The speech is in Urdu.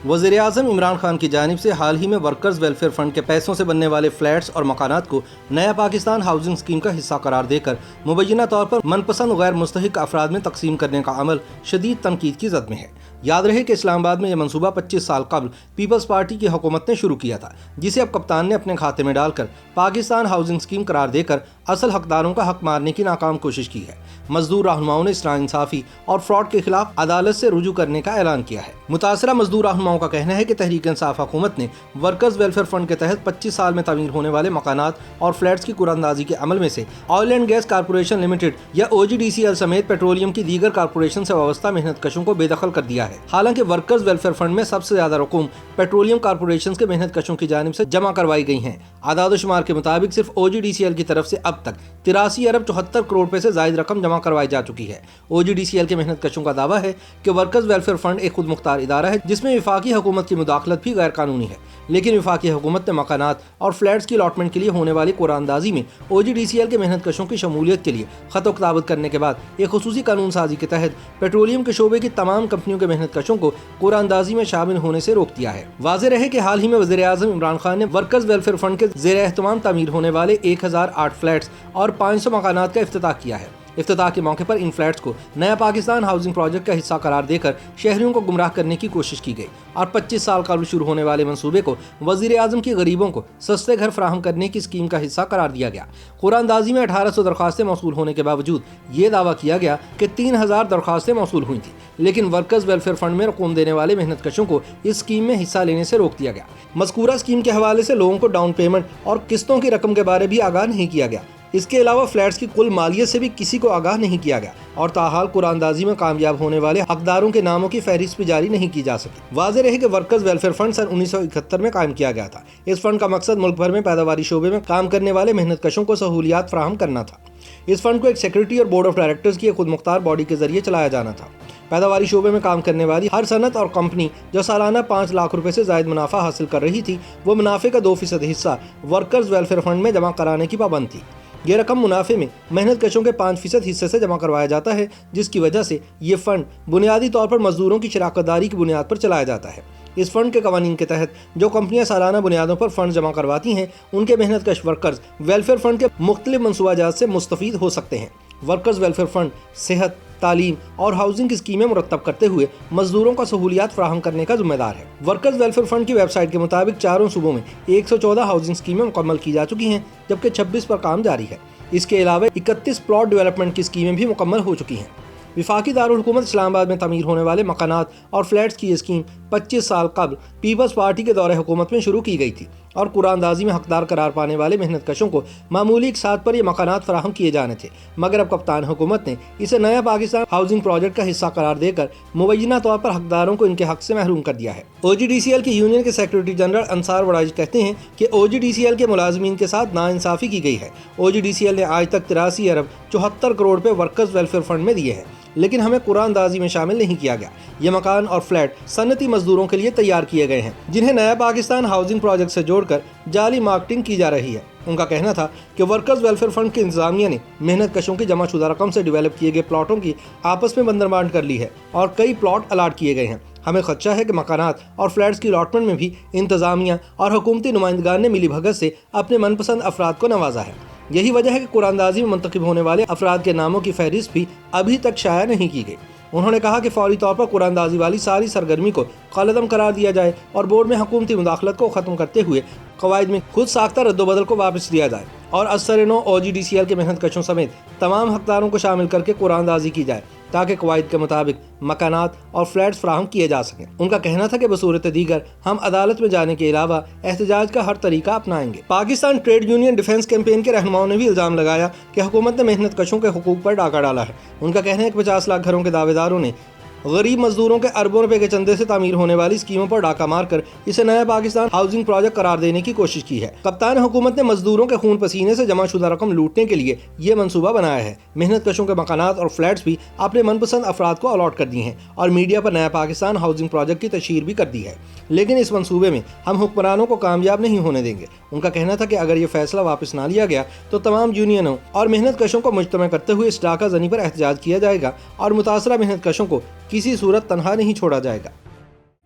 وزیر اعظم عمران خان کی جانب سے حال ہی میں ورکرز ویلفیئر فنڈ کے پیسوں سے بننے والے فلیٹس اور مکانات کو نیا پاکستان ہاؤسنگ اسکیم کا حصہ قرار دے کر مبینہ طور پر من پسند غیر مستحق افراد میں تقسیم کرنے کا عمل شدید تنقید کی زد میں ہے۔ یاد رہے کہ اسلام آباد میں یہ منصوبہ 25 سال قبل پیپلز پارٹی کی حکومت نے شروع کیا تھا، جسے اب کپتان نے اپنے کھاتے میں ڈال کر پاکستان ہاؤسنگ اسکیم قرار دے کر اصل حقداروں کا حق مارنے کی ناکام کوشش کی ہے۔ مزدور رہنماؤں نے اس ناانصافی اور فراڈ کے خلاف عدالت سے رجوع کرنے کا اعلان کیا ہے۔ متاثرہ مزدور رہنماؤں کا کہنا ہے کہ تحریک انصاف حکومت نے ورکرز ویلفیئر فنڈ کے تحت 25 سال میں تعمیر ہونے والے مکانات اور فلیٹس کی قرعہ اندازی کے عمل میں سے oil and gas corporation limited یا OGDCL سمیت پیٹرولیم کی دیگر کارپوریشن سے وابستہ محنت کشوں کو بے دخل کر دیا ہے۔ حالانکہ ورکرز ویلفیئر فنڈ میں سب سے زیادہ رقوم پیٹرولیم کارپوریشن کے محنت کشوں کی جانب سے جمع کروائی گئی ہیں۔ اعداد و شمار کے مطابق صرف OGDCL کی طرف سے اب تک 83 ارب 74 کروڑ روپے سے زائد رقم جمع کروائی جا چکی ہے۔ OGDCL کے محنت کشوں کا دعویٰ ہے کہ ورکرز ویلفیئر فنڈ ایک خود مختار ادارہ ہے جس میں وفاقی حکومت کی مداخلت بھی غیر قانونی ہے، لیکن وفاقی حکومت نے مکانات اور فلیٹس کی الاٹمنٹ کے لیے ہونے والی قرعہ اندازی میں OGDCL کے محنت کشوں کی شمولیت کے لیے خط و کتابت کرنے کے بعد ایک خصوصی قانون سازی کے تحت پیٹرولیم کے شعبے کی تمام کمپنیوں کے محنت کشوں کو قرعہ اندازی میں شامل ہونے سے روک دیا ہے۔ واضح رہے کہ حال ہی میں وزیر اعظم عمران خان نے ورکرز ویلفیئر فنڈ کے زیر اہتمام تعمیر ہونے والے 1008 فلیٹس اور 500 مکانات کا افتتاح کیا ہے۔ افتتاح کے موقع پر ان فلیٹس کو نیا پاکستان ہاؤسنگ پروجیکٹ کا حصہ قرار دے کر شہریوں کو گمراہ کرنے کی کوشش کی گئی اور 25 سال قبل شروع ہونے والے منصوبے کو وزیر اعظم کی غریبوں کو سستے گھر فراہم کرنے کی اسکیم کا حصہ قرار دیا گیا۔ قرعہ اندازی میں 1800 درخواستیں موصول ہونے کے باوجود یہ دعویٰ کیا گیا کہ 3000 درخواستیں موصول ہوئی تھیں، لیکن ورکرز ویلفیئر فنڈ میں رقوم دینے والے محنت کشوں کو اس اسکیم میں حصہ لینے سے روک دیا گیا۔ مذکورہ اسکیم کے حوالے سے لوگوں کو ڈاؤن پیمنٹ اور قسطوں کی رقم کے بارے بھی آگاہ نہیں کیا گیا۔ اس کے علاوہ فلیٹس کی کل مالیت سے بھی کسی کو آگاہ نہیں کیا گیا اور تاحال قرعہ اندازی میں کامیاب ہونے والے حقداروں کے ناموں کی فہرست بھی جاری نہیں کی جا سکی۔ واضح رہے کہ ورکرز ویلفیئر فنڈ سن 1971 میں قائم کیا گیا تھا۔ اس فنڈ کا مقصد ملک بھر میں پیداواری شعبے میں کام کرنے والے محنت کشوں کو سہولیات فراہم کرنا تھا۔ اس فنڈ کو ایک سیکرٹری اور بورڈ آف ڈائریکٹرز کی ایک خود مختار باڈی کے ذریعے چلایا جانا تھا۔ پیداواری شعبے میں کام کرنے والی ہر صنعت اور کمپنی جو سالانہ 5 لاکھ روپے سے زائد منافع حاصل کر رہی تھی، وہ منافع کا 2% حصہ ورکرز ویلفیئر فنڈ میں جمع کرانے کی پابند تھی۔ یہ رقم منافع میں محنت کشوں کے 5% حصے سے جمع کروایا جاتا ہے، جس کی وجہ سے یہ فنڈ بنیادی طور پر مزدوروں کی شراکت داری کی بنیاد پر چلایا جاتا ہے۔ اس فنڈ کے قوانین کے تحت جو کمپنیاں سالانہ بنیادوں پر فنڈ جمع کرواتی ہیں، ان کے محنت کش ورکرز ویلفیئر فنڈ کے مختلف منصوبہ جات سے مستفید ہو سکتے ہیں۔ ورکرز ویلفیئر فنڈ صحت، تعلیم اور ہاؤسنگ کی اسکیمیں مرتب کرتے ہوئے مزدوروں کا سہولیات فراہم کرنے کا ذمہ دار ہے۔ ورکرز ویلفیئر فنڈ کی ویب سائٹ کے مطابق چاروں صوبوں میں 114 ہاؤسنگ اسکیمیں مکمل کی جا چکی ہیں، جبکہ 26 پر کام جاری ہے۔ اس کے علاوہ 31 پلاٹ ڈیولپمنٹ کی اسکیمیں بھی مکمل ہو چکی ہیں۔ وفاقی دارالحکومت اسلام آباد میں تعمیر ہونے والے مکانات اور فلیٹس کی یہ اسکیم 25 سال قبل پیپلز پارٹی کے دور حکومت میں شروع کی گئی تھی اور قرعہ اندازی میں حقدار قرار پانے والے محنت کشوں کو معمولی اقساط پر یہ مکانات فراہم کیے جانے تھے، مگر اب کپتان حکومت نے اسے نیا پاکستان ہاؤسنگ پروجیکٹ کا حصہ قرار دے کر مبینہ طور پر حقداروں کو ان کے حق سے محروم کر دیا ہے۔ OGDCL کی یونین کے سیکرٹری جنرل انصار وڑائج کہتے ہیں کہ OGDCL کے ملازمین کے ساتھ ناانصافی کی گئی ہے۔ OGDCL نے آج تک 83 ارب 74 کروڑ روپے ورکرز ویلفیئر فنڈ میں دیے ہیں، لیکن ہمیں قرعہ اندازی میں شامل نہیں کیا گیا۔ یہ مکان اور فلیٹ صنعتی مزدوروں کے لیے تیار کیے گئے ہیں، جنہیں نیا پاکستان ہاؤسنگ پروجیکٹ سے جوڑ کر جعلی مارکیٹنگ کی جا رہی ہے۔ ان کا کہنا تھا کہ ورکرز ویلفیئر فنڈ کی انتظامیہ نے محنت کشوں کی جمع شدہ رقم سے ڈیولپ کیے گئے پلاٹوں کی آپس میں بندربانٹ کر لی ہے اور کئی پلاٹ الاٹ کیے گئے ہیں۔ ہمیں خدشہ ہے کہ مکانات اور فلیٹس کی الاٹمنٹ میں بھی انتظامیہ اور حکومتی نمائندگان نے ملی بھگت سے اپنے من پسند افراد کو نوازا ہے۔ یہی وجہ ہے کہ قرعہ اندازی میں منتخب ہونے والے افراد کے ناموں کی فہرست بھی ابھی تک شائع نہیں کی گئی۔ انہوں نے کہا کہ فوری طور پر قرعہ اندازی والی ساری سرگرمی کو کالعدم قرار دیا جائے اور بورڈ میں حکومتی مداخلت کو ختم کرتے ہوئے قواعد میں خود ساختہ رد و بدل کو واپس لیا جائے اور از سر نو OGDCL کے محنت کشوں سمیت تمام حقداروں کو شامل کر کے قرعہ اندازی کی جائے تاکہ قواعد کے مطابق مکانات اور فلیٹس فراہم کیے جا سکیں۔ ان کا کہنا تھا کہ بصورت دیگر ہم عدالت میں جانے کے علاوہ احتجاج کا ہر طریقہ اپنائیں گے۔ Pakistan trade union defence campaign کے رہنماؤں نے بھی الزام لگایا کہ حکومت نے محنت کشوں کے حقوق پر ڈاکہ ڈالا ہے۔ ان کا کہنا ہے کہ 50 لاکھ گھروں کے دعوے داروں نے غریب مزدوروں کے اربوں روپے کے چندے سے تعمیر ہونے والی اسکیموں پر ڈاکہ مار کر اسے نیا پاکستان ہاؤسنگ پروجیکٹ قرار دینے کی کوشش کی ہے۔ کپتان حکومت نے مزدوروں کے خون پسینے سے جمع شدہ رقم لوٹنے کے لیے یہ منصوبہ بنایا ہے۔ محنت کشوں کے مکانات اور فلیٹس بھی اپنے من پسند افراد کو الاٹ کر دی ہیں اور میڈیا پر نیا پاکستان ہاؤسنگ پروجیکٹ کی تشہیر بھی کر دی ہے، لیکن اس منصوبے میں ہم حکمرانوں کو کامیاب نہیں ہونے دیں گے۔ ان کا کہنا تھا کہ اگر یہ فیصلہ واپس نہ لیا گیا تو تمام یونینوں اور محنت کشوں کو مجتمع کرتے ہوئے اس ڈاکہ زنی پر احتجاج کیا جائے گا اور متاثرہ محنت کشوں کو کسی صورت تنہا نہیں چھوڑا جائے گا۔